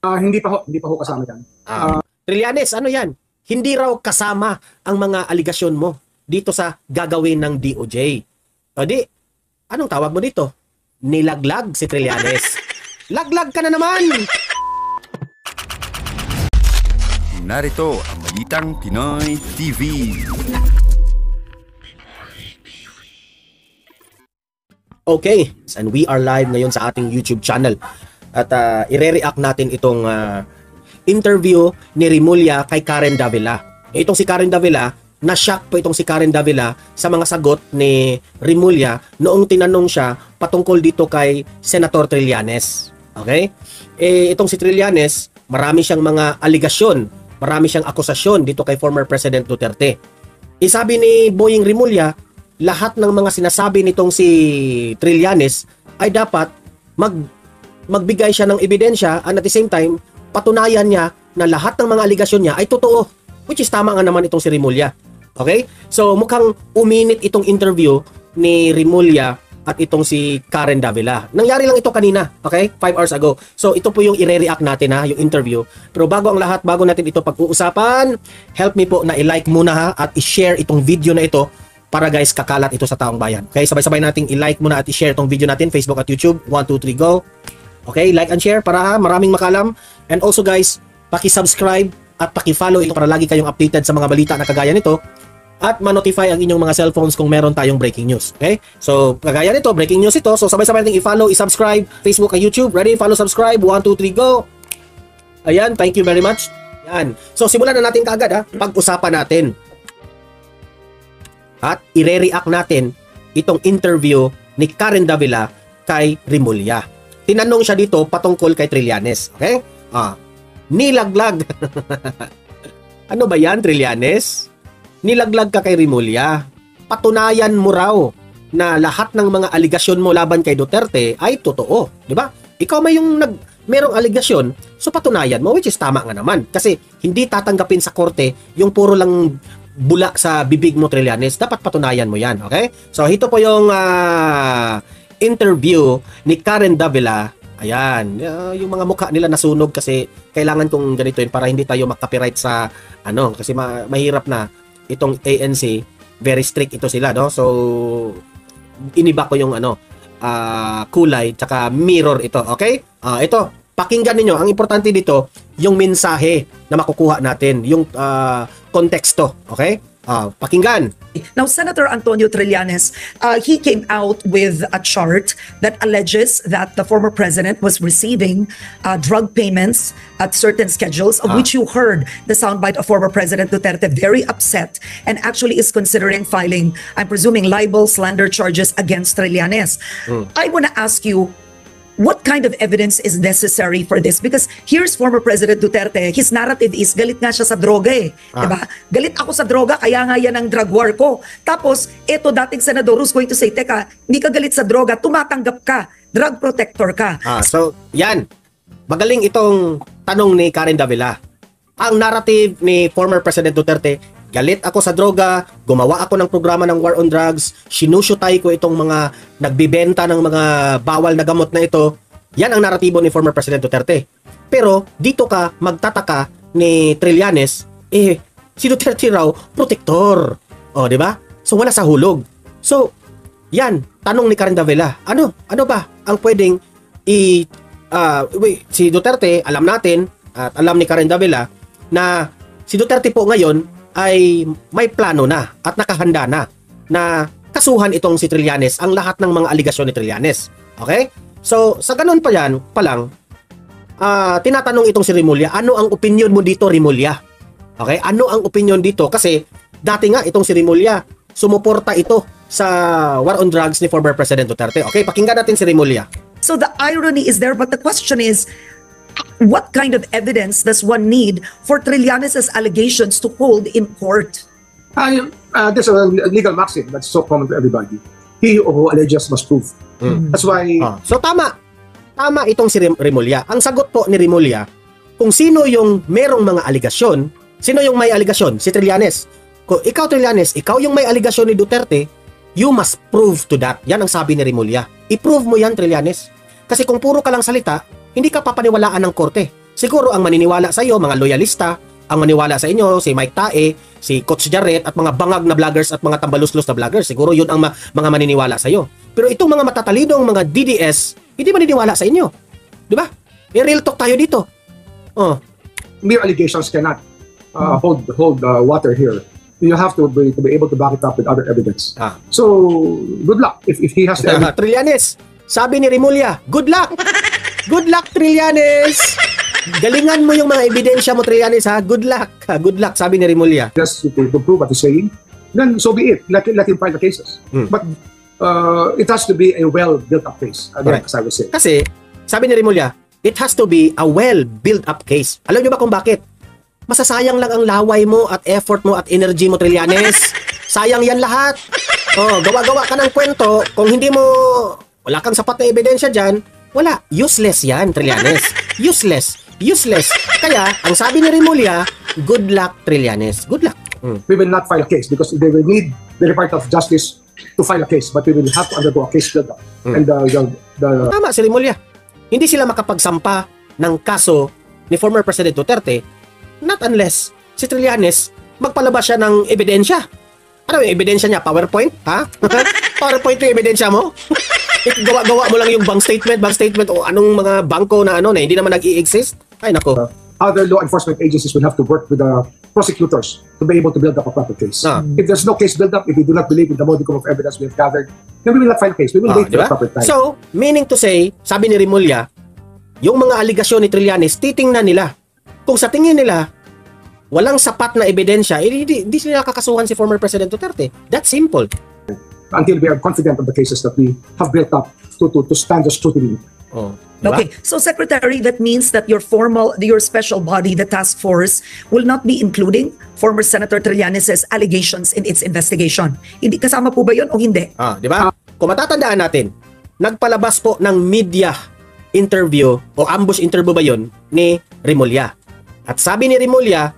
Hindi pa ho kasama yan. Trillanes, ano yan? Hindi raw kasama ang mga aligasyon mo dito sa gagawin ng DOJ. O di, anong tawag mo dito? Nilaglag si Trillanes. Laglag ka na naman! Narito ang Balitang Pinoy TV. Okay, and we are live ngayon sa ating YouTube channel. At ire-react natin itong interview ni Rimulya kay Karen Davila. Itong si Karen Davila, na-shock po itong si Karen Davila sa mga sagot ni Rimulya noong tinanong siya patungkol dito kay Senator Trillanes. Okay? Itong si Trillanes, marami siyang mga aligasyon, marami siyang akusasyon dito kay former President Duterte. Sabi ni Boying Rimulya, lahat ng mga sinasabi nitong si Trillanes ay dapat magbigay siya ng ebidensya and at the same time, patunayan niya na lahat ng mga aligasyon niya ay totoo. Which is tama nga naman itong si Rimulya. Okay? So mukhang uminit itong interview ni Rimulya at itong si Karen Davila. Nangyari lang ito kanina, okay? 5 hours ago. So ito po yung i-react natin ha, yung interview. Pero bago ang lahat, bago natin ito pag-uusapan, help me po na i-like muna ha at i-share itong video na ito para guys kakalat ito sa taong bayan. Okay, sabay-sabay nating i-like muna at i-share itong video natin, Facebook at YouTube. 1, 2, 3, go! Okay, like and share para maraming makalam. And also guys, paki-subscribe at paki-follow ito para lagi kayong updated sa mga balita na kagaya nito at ma-notify ang inyong mga cellphones kung meron tayong breaking news. Okay? So, kagaya nito, breaking news ito. So, sabay-sabay nating i-follow, i-subscribe, Facebook at YouTube. Ready? Follow, subscribe. 1, 2, 3, go! Ayan, thank you very much. Ayan. So, simulan na natin kaagad ha. Pag-usapan natin. At ire-react natin itong interview ni Karen Davila kay Rimulya. Tinanong siya dito patungkol kay Trillanes. Okay? Nilaglag. Ano ba yan, Trillanes? Nilaglag ka kay Rimulya. Patunayan mo raw na lahat ng mga aligasyon mo laban kay Duterte ay totoo. Di ba? Ikaw may yung merong aligasyon, so patunayan mo, which is tama nga naman. Kasi hindi tatanggapin sa korte yung puro lang bula sa bibig mo, Trillanes. Dapat patunayan mo yan. Okay? So, ito po yung interview ni Karen Davila. Ayan, yung mga mukha nila nasunog kasi kailangan kong ganito yun para hindi tayo mag-copyright sa kasi mahirap na itong ANC, very strict ito sila, no? So iniba ko yung kulay tsaka mirror ito, okay? Ito, pakinggan niyo. Ang importante dito, yung mensahe na makukuha natin, yung konteksto, okay? Pakinggan. Now, Senator Antonio Trillanes, he came out with a chart that alleges that the former president was receiving drug payments at certain schedules, of which you heard the soundbite of former President Duterte very upset and actually is considering filing, I'm presuming, libel, slander charges against Trillanes. I want to ask you, what kind of evidence is necessary for this? Because here's former President Duterte, his narrative is galit nga siya sa droga diba? Galit ako sa droga, kaya nga yan ang drug war ko. Tapos, eto dating senador who's going to say, teka, hindi ka galit sa droga, tumatanggap ka, drug protector ka. So, yan. Magaling itong tanong ni Karen Davila. Ang narrative ni former President Duterte, galit ako sa droga, gumawa ako ng programa ng war on drugs, sinusyutay ko itong mga nagbibenta ng mga bawal na gamot na ito. Yan ang naratibo ni former President Duterte. Pero dito ka magtataka ni Trillanes, si Duterte raw protektor. Di ba? So wala sa hulog. So, yan, tanong ni Karen Davila, ano ba ang pwedeng si Duterte, alam natin at alam ni Karen Davila na si Duterte po ngayon ay may plano na at nakahanda na kasuhan itong si Trillanes ang lahat ng mga aligasyon ni Trillanes. Okay? So, sa ganun pa lang, tinatanong itong si Rimulya, ano ang opinion mo dito, Rimulya? Okay? Ano ang opinion dito? Kasi, dati nga itong si Rimulya, sumuporta ito sa war on drugs ni former President Duterte. Okay? Pakinggan natin si Rimulya. So, the irony is there, but the question is, what kind of evidence does one need for Trillanes' allegations to hold in court? There's a legal maxim that's so common to everybody. He who alleges must prove. That's why... So tama itong si Rimulya. Ang sagot po ni Rimulya, kung sino yung merong mga aligasyon, sino yung may aligasyon? Si Trillanes. Kung ikaw, Trillanes, ikaw yung may aligasyon ni Duterte, you must prove to that. Yan ang sabi ni Rimulya. I-prove mo yan, Trillanes. Kasi kung puro ka lang salita, hindi ka papaniwalaan ng korte. Siguro ang maniniwala sa iyo, mga loyalista, ang maniwala sa inyo, si Mike Tae, si Coach Jarrett, at mga bangag na vloggers at mga tambaluslos na vloggers. Siguro yun ang mga maniniwala sa iyo. Pero itong mga matatalinong mga DDS, hindi maniniwala sa inyo. Di ba? Real talk tayo dito. Oh. Mere allegations cannot hold water here. You have to be able to back it up with other evidence. So, good luck if he has the evidence. Trillanes, sabi ni Remulla, good luck! Good luck, Trillanes! Galingan mo yung mga ebidensya mo, Trillanes, ha? Good luck! Good luck, sabi ni Remulla. Just to prove what he's saying, then so be it. Let him file the cases. But it has to be a well-built-up case, again, as I would say. Kasi, sabi ni Remulla, it has to be a well-built-up case. Alam niyo ba kung bakit? Masasayang lang ang laway mo at effort mo at energy mo, Trillanes. Sayang yan lahat. Oh, gawa-gawa ka ng kwento. Kung hindi mo, wala kang sapat na ebidensya dyan, wala. Useless yan, Trillanes. Useless. Useless. Kaya, ang sabi ni Remulla, good luck, Trillanes. Good luck. We will not file a case because they will need the Department of Justice to file a case, but we will have to undergo a case build-up. And Tama si Remulla. Hindi sila makapagsampa ng kaso ni former President Duterte not unless si Trillanes magpalabas siya ng ebidensya. Ano yung ebidensya niya? PowerPoint? Ha? PowerPoint yung ebidensya mo? Gawa-gawa mo lang yung bank statement o anong mga bangko na ano na hindi naman nag-i-exist? Ay nako. Other law enforcement agencies will have to work with the prosecutors to be able to build up a proper case. If there's no case build up, if we do not believe in the modicum of evidence we have gathered, then we will not file a case. We will wait for the proper time. So, meaning to say, sabi ni Remulla, yung mga aligasyon ni Trillanes, titingnan nila. Kung sa tingin nila, walang sapat na ebidensya, hindi sila kakasuhan si former President Duterte. That's simple. Until we are confident of the cases that we have built up to stand the scrutiny. Diba? Okay, so Secretary, that means that your special body, the task force, will not be including former Senator Trillanes' allegations in its investigation. Hindi kasama po ba yun o hindi? Di ba? Kung matatandaan natin, nagpalabas po ng media interview o ambush interview ba yun ni Remulla. At sabi ni Remulla,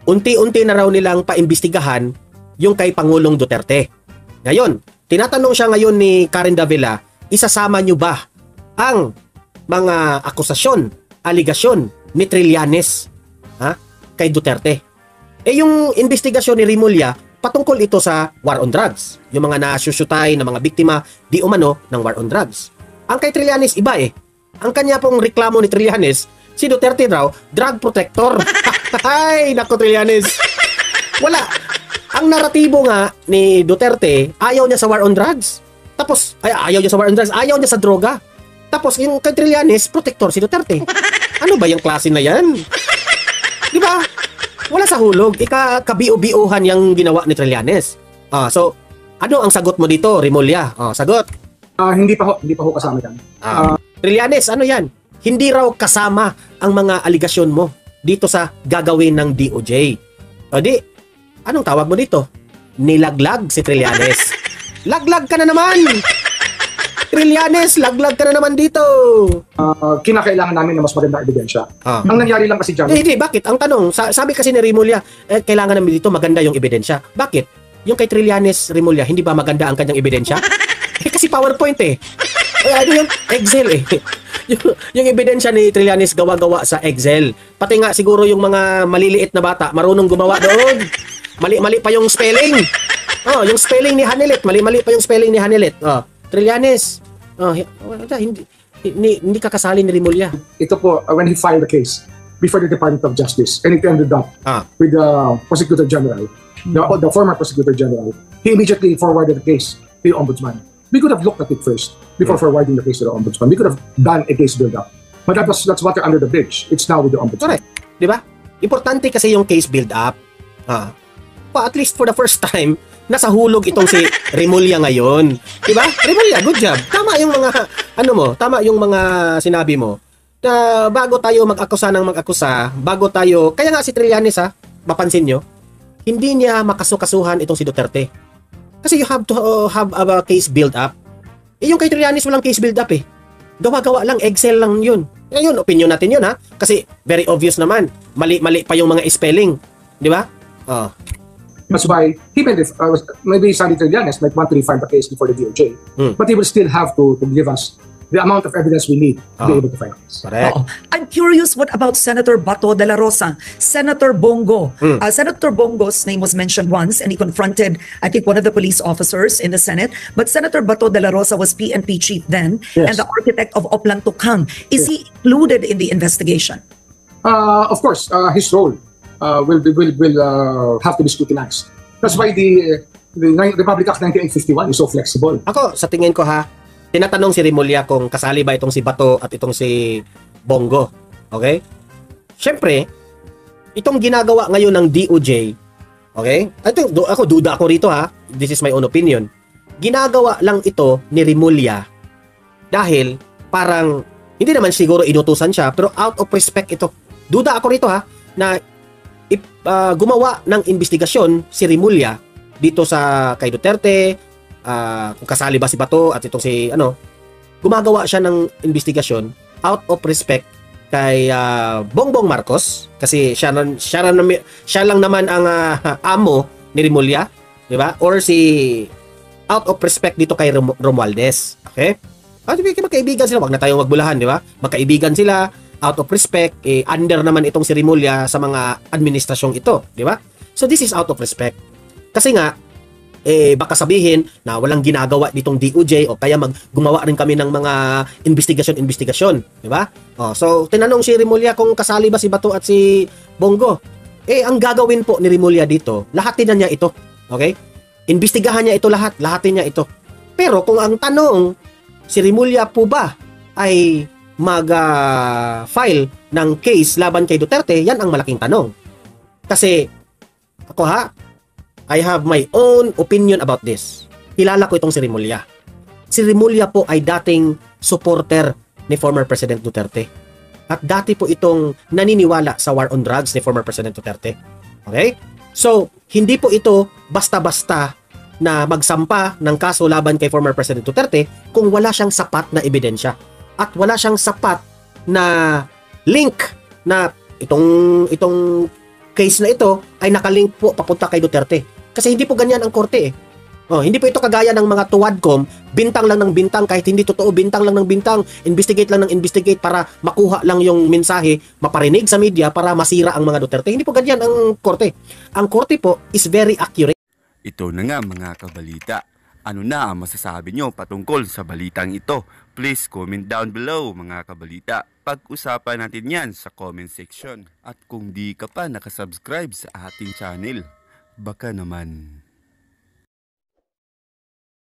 unti-unti na raw nilang paimbestigahan yung kay Pangulong Duterte. Ngayon, tinatanong siya ngayon ni Karen Davila, isasama nyo ba ang mga akusasyon, aligasyon ni Trillanes kay Duterte? Yung investigasyon ni Remulla, patungkol ito sa war on drugs. Yung mga nasyusyutay na mga biktima di umano ng war on drugs. Ang kay Trillanes iba Ang kanya pong reklamo ni Trillanes, si Duterte raw, drug protector. Ay, nako Trillanes. Wala. Ang naratibo nga ni Duterte, ayaw niya sa war on drugs. Tapos, ayaw niya sa war on drugs, ayaw niya sa droga. Tapos, yung kay Trillanes, protector si Duterte. Ano ba yung klase na yan? Di ba? Wala sa hulog. Kabiu-biuhan yung ginawa ni Trillanes. So, ano ang sagot mo dito, Remulla? Sagot. Hindi pa ho kasama yan. Trillanes, ano yan? Hindi raw kasama ang mga aligasyon mo dito sa gagawin ng DOJ. O di, anong tawag mo dito? Nilaglag si Trillanes. Laglag ka na naman! Trillanes, laglag ka na naman dito! Kinakailangan namin ng mas magandang ebidensya. Ang nangyari lang kasi dyan... Hindi, bakit? Ang tanong, sabi kasi ni Remulla, kailangan namin dito maganda yung ebidensya. Bakit? Yung kay Trillanes, Remulla, hindi ba maganda ang kanyang ebidensya? Kasi PowerPoint ano yung Excel yung ebidensya ni Trillanes gawa-gawa sa Excel. Pati nga siguro yung mga maliliit na bata marunong gumawa doon. Mali pa yung spelling. Yung spelling ni Hanelet, mali pa yung spelling ni Hanelet. Trillanes. Hindi ka kasali ni Remulla. Ito po, when he filed the case before the Department of Justice, and it ended up with the Prosecutor General, the former Prosecutor General, he immediately forwarded the case to the Ombudsman. We could have looked at it first before forwarding the case to the Ombudsman. We could have done a case build-up. But that's water under the bridge. It's now with the Ombudsman. Correct. Di ba? Importante kasi yung case build-up. At least for the first time, nasa hulog itong si Remulla ngayon. Di ba? Remulla, good job. Tama yung mga, tama yung mga sinabi mo. Na bago tayo mag-akusa ng mag-akusa, kaya nga si Trillanes mapansin nyo, hindi niya makasukasuhan itong si Duterte. Kasi you have to have a case build up. Yung kay Trillanes walang case build up Gawa-gawa lang, Excel lang yun. Yun, opinion natin yun Kasi very obvious naman. Mali pa yung mga spelling. Di ba? That's why, even if maybe Sandy Trillanes might want to refine the case before the DOJ, but he will still have to give us the amount of evidence we need to be able to find this. Correct. Oo. I'm curious, what about Senator Bato de la Rosa? Senator Bongo. Senator Bongo's name was mentioned once and he confronted, I think, one of the police officers in the Senate. But Senator Bato de la Rosa was PNP chief then and the architect of Oplan Tukhang. Is he included in the investigation? Of course, his role will have to be scrutinized. That's why the Republic Act 1951 is so flexible. Ako, sa tingin ko ha, tinatanong si Remulla kung kasali ba itong si Bato at itong si Bongo. Okay? Siyempre, itong ginagawa ngayon ng DOJ, okay? Ako, duda ako rito ha. This is my own opinion. Ginagawa lang ito ni Remulla dahil parang, hindi naman siguro inutusan siya, pero out of respect ito. Duda ako rito ha, na gumawa ng investigasyon si Remulla dito sa kay Duterte, kung kasali ba si Bato at itong si gumagawa siya ng investigasyon out of respect kay Bongbong Marcos kasi siya lang naman ang amo ni Remulla, di ba? Or si out of respect dito kay Romualdez. Okay? Magkaibigan sila, wag na tayong magbulahan, di ba? Magkaibigan sila out of respect, under naman itong si Remulla sa mga administrasyong ito, di ba? So this is out of respect. Kasi nga, baka sabihin na walang ginagawa ditong DOJ o kaya gumawa rin kami ng mga investigasyon, di ba? So, tinanong si Remulla kung kasali ba si Bato at si Bongo. Ang gagawin po ni Remulla dito, lahatin na niya ito. Okay? Imbestigahan niya ito lahatin niya ito. Pero kung ang tanong, si Remulla po ba ay mag-file ng case laban kay Duterte, yan ang malaking tanong. Kasi, ako I have my own opinion about this. Kilala ko itong si Remulla. Si Remulla po ay dating supporter ni former President Duterte. At dati po itong naniniwala sa war on drugs ni former President Duterte. Okay? So, hindi po ito basta-basta na magsampa ng kaso laban kay former President Duterte kung wala siyang sapat na ebidensya. At wala siyang sapat na link na itong case na ito ay nakalink po papunta kay Duterte. Kasi hindi po ganyan ang korte hindi po ito kagaya ng mga tuwadcom, bintang lang ng bintang kahit hindi totoo, bintang lang ng bintang, investigate lang ng investigate para makuha lang yung mensahe, maparinig sa media para masira ang mga Duterte. Hindi po ganyan ang korte. Ang korte po is very accurate. Ito na nga mga kabalita. Ano na ang masasabi nyo patungkol sa balitang ito? Please comment down below mga kabalita. Pag-usapan natin yan sa comment section. At kung di ka pa nakasubscribe sa ating channel, baka naman